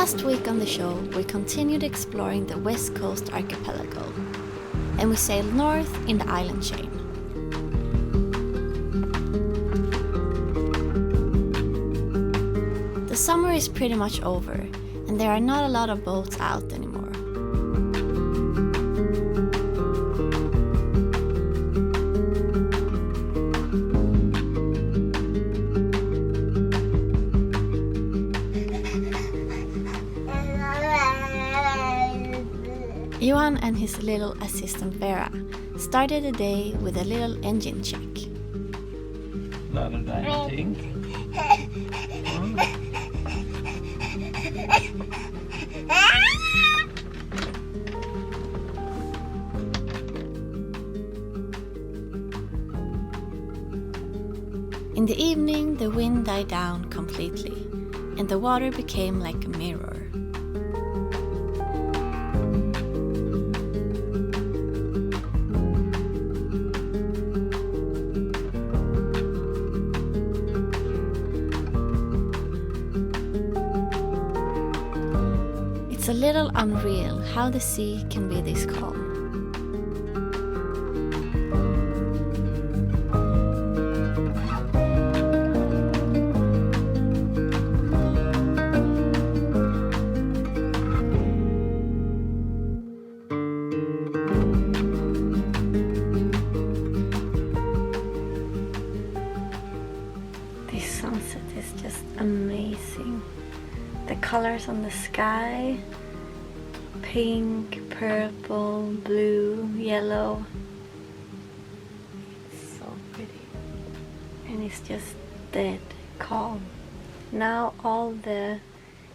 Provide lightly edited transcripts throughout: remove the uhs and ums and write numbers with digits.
Last week on the show, we continued exploring the West Coast archipelago, and we sailed north in the island chain. The summer is pretty much over, and there are not a lot of boats out anymore. Johan and his little assistant Vera started the day with a little engine check. In the evening, the wind died down completely, and the water became like a mirror. It's a little unreal how the sea can be this calm. This sunset is just amazing. The colors on the sky, pink, purple, blue, yellow. It's so pretty. And it's just dead calm. Now all the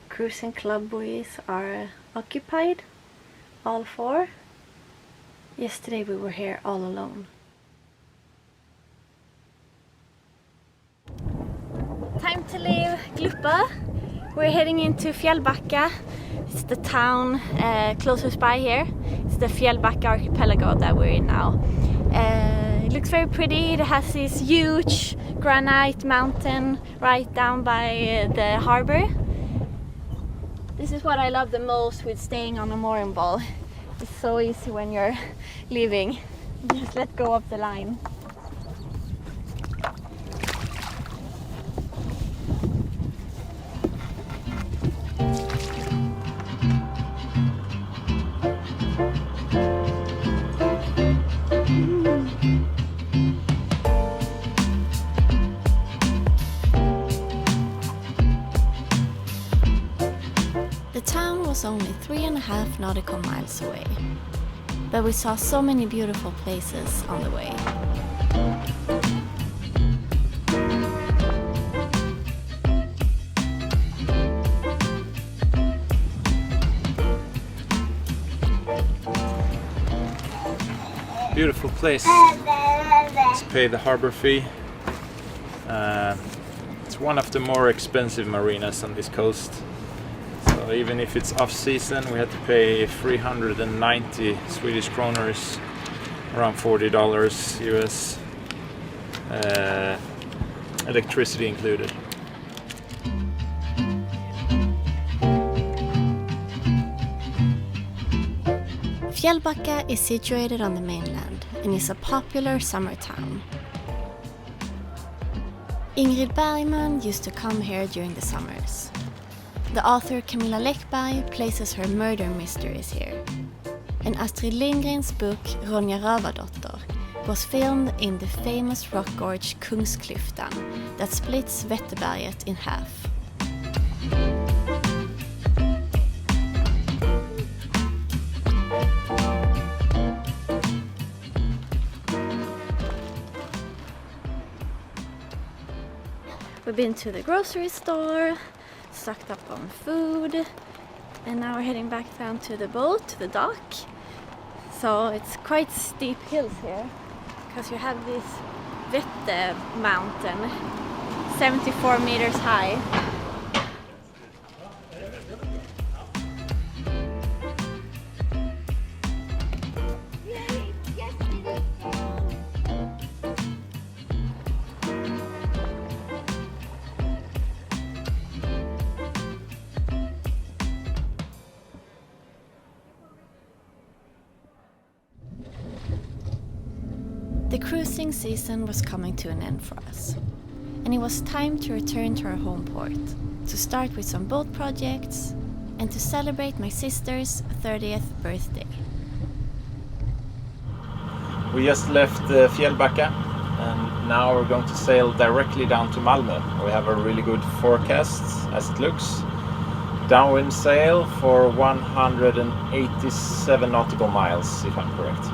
cruising club buoys are occupied, all four. Yesterday we were here all alone. Time to leave Gluppa. We're heading into Fjällbacka. It's the town closest by here. It's the Fjällbacka archipelago that we're in now. It looks very pretty. It has this huge granite mountain right down by the harbor. This is what I love the most with staying on a mooring ball. It's so easy when you're leaving. Just let go of the line. The town was only 3.5 nautical miles away, but we saw so many beautiful places on the way. Beautiful place. Let's pay the harbor fee. It's one of the more expensive marinas on this coast. So even if it's off season, we had to pay 390 Swedish kroners, around $40 US, electricity included. Fjällbacka is situated on the mainland and is a popular summer town. Ingrid Bergman used to come here during the summers. The author Camilla Läckberg places her murder mysteries here. And Astrid Lindgren's book Ronja Rövardotter was filmed in the famous rock gorge Kungsklyftan that splits Vätterberget in half. We've been to the grocery store, stocked up on food, and now we're heading back down to the boat, to the dock. So it's quite steep hills here, because you have this Vätter mountain, 74 meters high. The cruising season was coming to an end for us, and it was time to return to our home port, to start with some boat projects, and to celebrate my sister's 30th birthday. We just left Fjällbacka, and now we're going to sail directly down to Malmö. We have a really good forecast, as it looks. Downwind sail for 187 nautical miles, if I'm correct.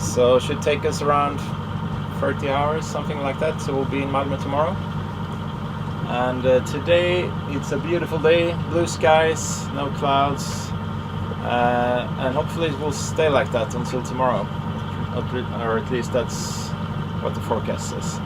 So it should take us around 30 hours, something like that. So we'll be in Malmö tomorrow. And today it's a beautiful day, blue skies, no clouds, and hopefully it will stay like that until tomorrow, or at least that's what the forecast says.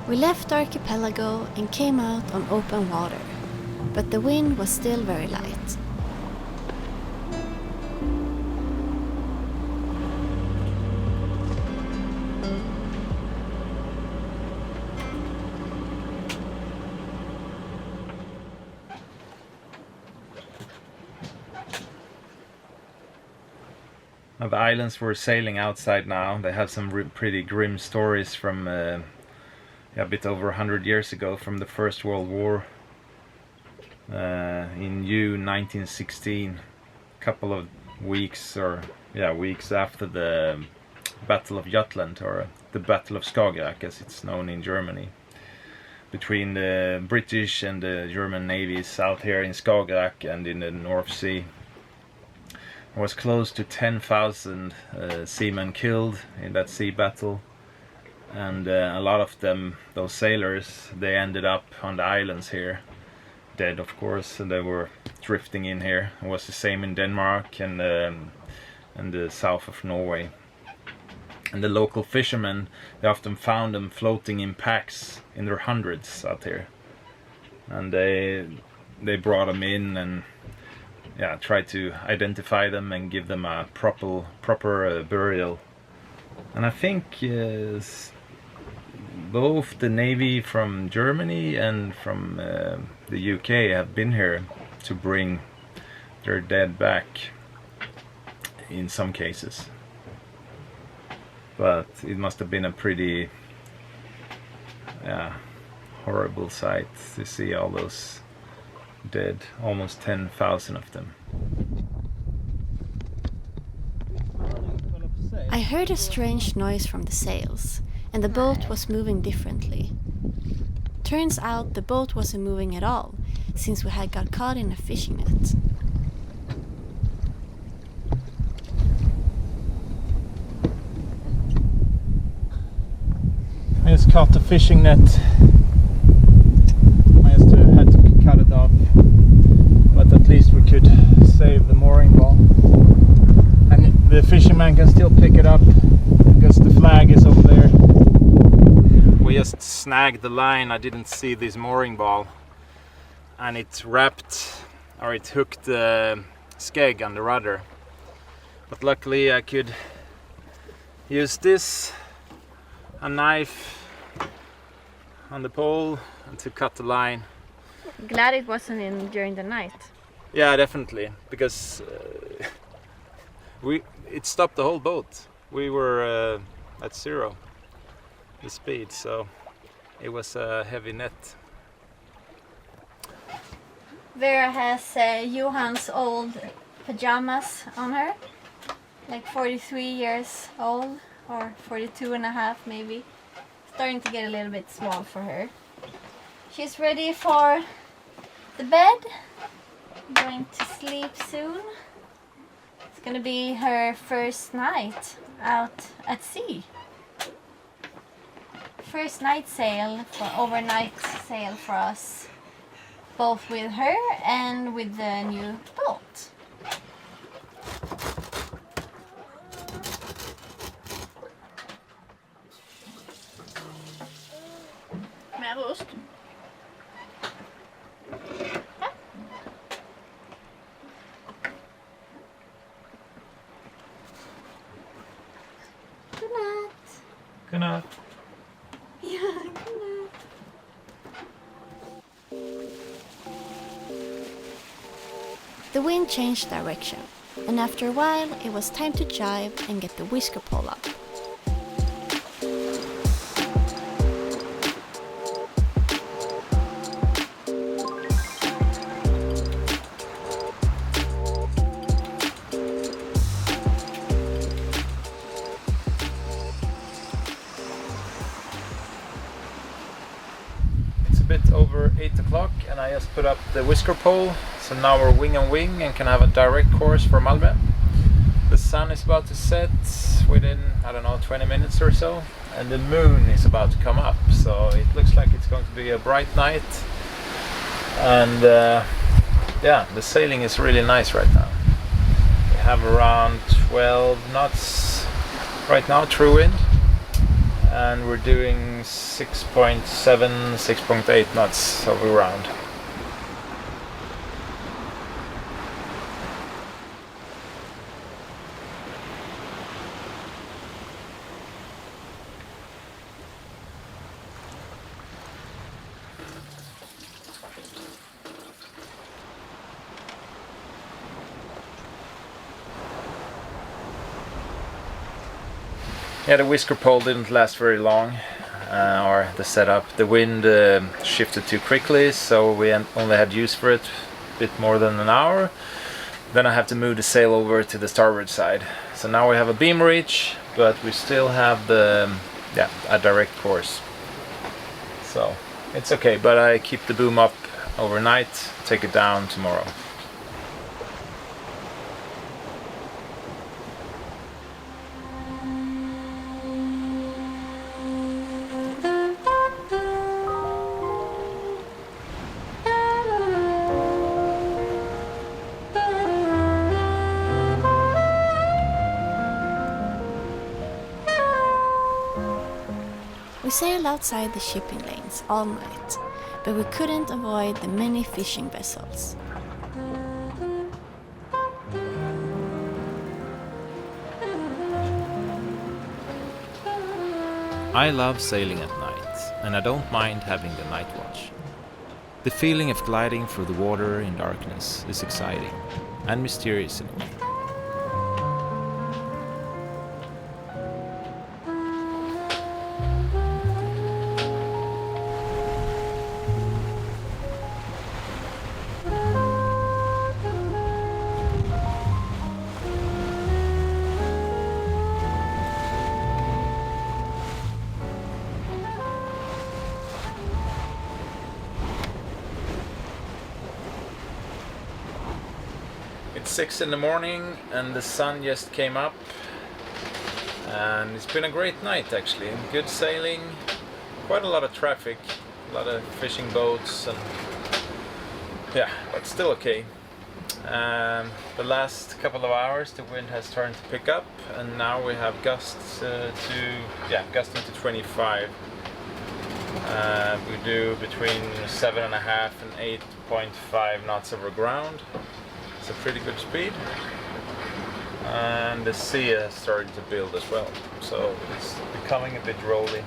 We left the archipelago and came out on open water, but the wind was still very light. Now the islands we're sailing outside now, they have some pretty grim stories from a bit over 100 years ago, from the First World War in June 1916, a couple of weeks after the Battle of Jutland, or the Battle of Skagerrak as it's known in Germany, between the British and the German navies out here in Skagerrak and in the North Sea. There was close to 10,000 seamen killed in that sea battle. And a lot of them, those sailors, they ended up on the islands here, dead of course, and they were drifting in here. It was the same in Denmark and the south of Norway. And the local fishermen, they often found them floating in packs in their hundreds out here. And they brought them in and tried to identify them and give them a proper burial. And I think both the Navy from Germany and from the UK have been here to bring their dead back in some cases. But it must have been a pretty horrible sight to see all those dead, almost 10,000 of them. I heard a strange noise from the sails, and the boat was moving differently. Turns out the boat wasn't moving at all, since we had got caught in a fishing net. I just caught the fishing net. I just had to cut it off, but at least we could save the mooring ball. And the fisherman can still pick it up because the flag is over there. We just snagged the line. I didn't see this mooring ball, and it hooked the skeg on the rudder. But luckily I could use this, a knife on the pole, and to cut the line. Glad it wasn't in during the night. Yeah, definitely, because it stopped the whole boat. We were at zero, the speed, so it was a heavy net. Vera has Johan's old pajamas on her, like 43 years old, or 42 and a half maybe. Starting to get a little bit small for her. She's ready for the bed, going to sleep soon. It's gonna be her first night out at sea. First night sail, overnight sail for us, both with her and with the new boat. Med ost. Good night. Good night. Yeah, good night. The wind changed direction, and after a while it was time to jibe and get the whisker pole up. It's a bit over 8 o'clock and I just put up the whisker pole. So now we're wing and wing and can have a direct course for Malin. The sun is about to set within, I don't know, 20 minutes or so. And the moon is about to come up. So it looks like it's going to be a bright night. And yeah, the sailing is really nice right now. We have around 12 knots right now, true wind. And we're doing 6.7, 6.8 knots over round. Yeah, the whisker pole didn't last very long, or the setup. The wind shifted too quickly, so we only had use for it a bit more than an hour. Then I have to move the sail over to the starboard side. So now we have a beam reach, but we still have a direct course. So it's okay, but I keep the boom up overnight, take it down tomorrow. We sailed outside the shipping lanes all night, but we couldn't avoid the many fishing vessels. I love sailing at night, and I don't mind having the night watch. The feeling of gliding through the water in darkness is exciting and mysterious in a way. It's 6 in the morning and the sun just came up, and it's been a great night actually. Good sailing, quite a lot of traffic, a lot of fishing boats, and yeah, but still okay. The last couple of hours the wind has turned to pick up, and now we have gusts gusting to 25. We do between 7.5 and 8.5 knots over ground. It's a pretty good speed, and the sea has started to build as well, so it's becoming a bit rolly.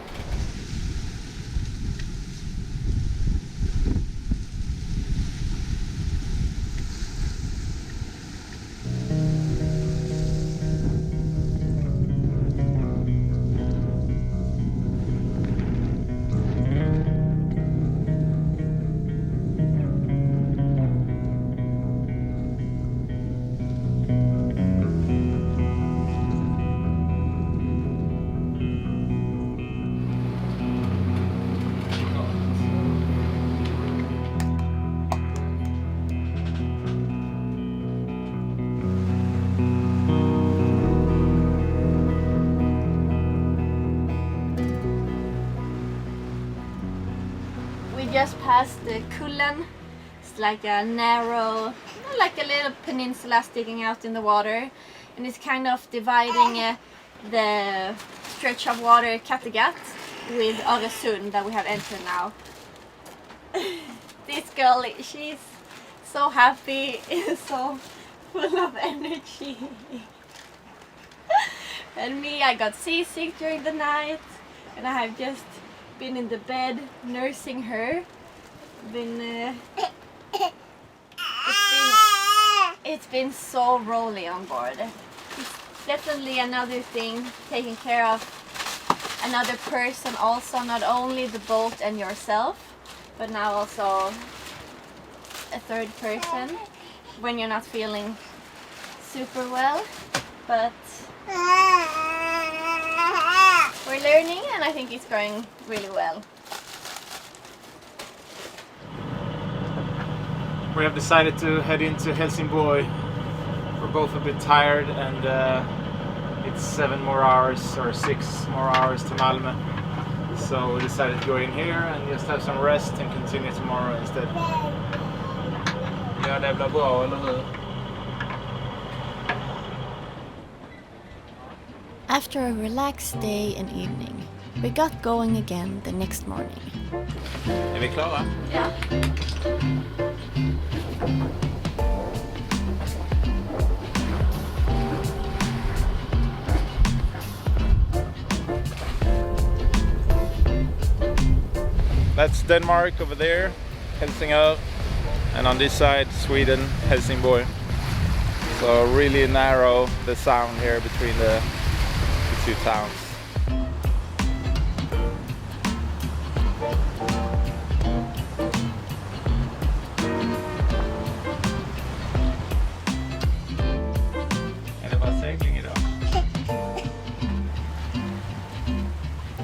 Just past the Kullen. It's like a narrow, like a little peninsula sticking out in the water, and it's kind of dividing the stretch of water Kattegat with Öresund that we have entered now. This girl, she's so happy, so full of energy. And me, I got seasick during the night. and I have just been in the bed nursing her. It's been so rolly on board. It's definitely another thing, taking care of another person also, not only the boat and yourself, but now also a third person when you're not feeling super well. But we're learning, and I think it's going really well. We have decided to head into Helsingborg. We're both a bit tired, and it's 7 more hours or 6 more hours to Malmö. So we decided to go in here and just have some rest and continue tomorrow instead. Ja, det blir bra, eller hur? After a relaxed day and evening, we got going again the next morning. Är vi klara? Ja. That's Denmark over there, Helsingør, and on this side Sweden, Helsingborg. So really narrow the sound here between the two towns.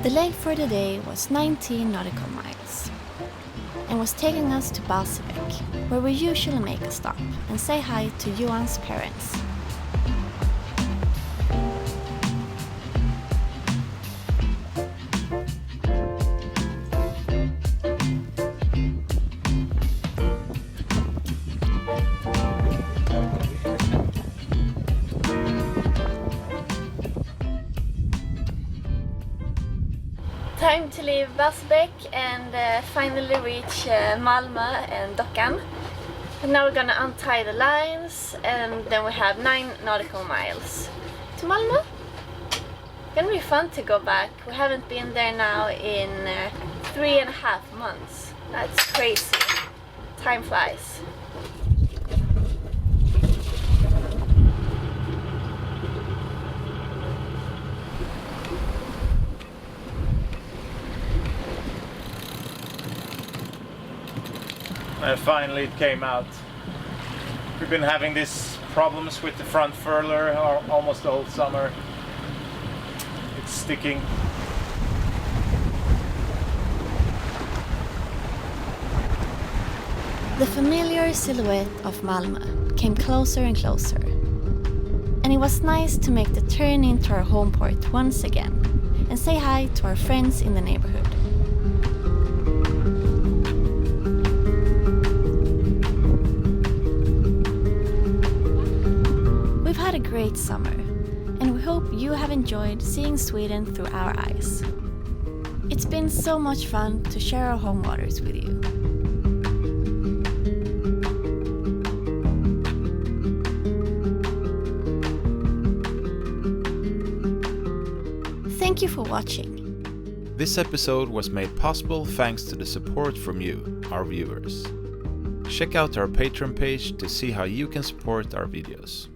The leg for the day was 19 nautical miles and was taking us to Barsebäck, where we usually make a stop and say hi to Johan's parents. Time to leave Barsebäck and finally reach Malmö and Dockan. And now we're gonna untie the lines, and then we have 9 nautical miles to Malmö. Gonna be fun to go back. We haven't been there now in 3.5 months. That's crazy. Time flies. And finally it came out. We've been having these problems with the front furler almost the whole summer. It's sticking. The familiar silhouette of Malmö came closer and closer. And it was nice to make the turn into our home port once again and say hi to our friends in the neighborhood. We've had a great summer, and we hope you have enjoyed seeing Sweden through our eyes. It's been so much fun to share our home waters with you. Thank you for watching. This episode was made possible thanks to the support from you, our viewers. Check out our Patreon page to see how you can support our videos.